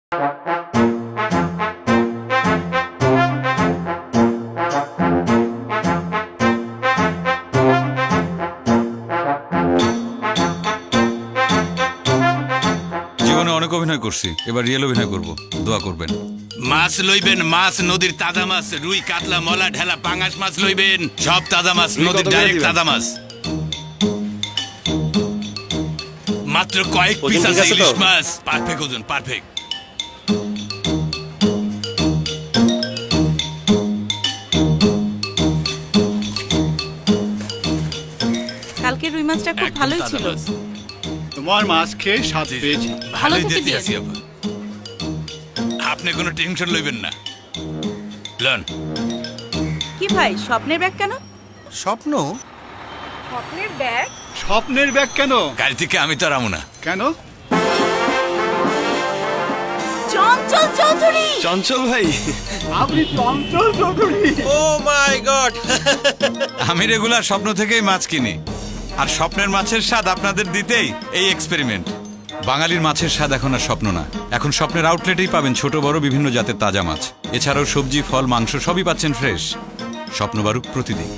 জীবনে অনেক অভিনয় করছি, এবার রিয়েল অভিনয় করব, দোয়া করবেন। মাছ লইবেন, মাছ নদীর তাজা মাছ, রুই কাতলা মলা ঢেলা পাঙাশ মাছ লইবেন, সব তাজা মাছ, নদীর ডাইরেক্ট তাজা মাছ। মাত্র কয়েক পিস আছে ইলিশ মাছ, পারফেক্ট ওজন, পারফেক্ট। কালকে রুই মাছটা খুব একদম ভালোই তাজা ছিল। মাছ। তোমার মাছ খেয়ে স্বাদ পেয়েছি। ভালোই থেকে দিতে আছি আপা। আপনি কোনো টেনশন লইবেন না। লন। কি ভাই, স্বপ্নের ব্যাগ কেন? স্বপ্ন? স্বপ্নের ব্যাগ? স্বপ্নের ব্যাগ কেন? গাড়ি থেকে আমি তো আর আমু না। কেন? চঞ্চল চৌধুরী! চঞ্চল ভাই, আপনি চঞ্চল চৌধুরী? ও মাই গড! আমি রেগুলার স্বপ্ন থেকেই মাছ কিনি, আর স্বপ্নের মাছের স্বাদ আপনাদের দিতেই এই এক্সপেরিমেন্ট। বাঙালির মাছের স্বাদ এখন আর স্বপ্ন না, এখন স্বপ্নের আউটলেটেই পাবেন ছোট বড় বিভিন্ন জাতের তাজা মাছ। এছাড়াও সবজি, ফল, মাংস সবই পাচ্ছেন ফ্রেশ। স্বপ্ন বারুক প্রতিদিন।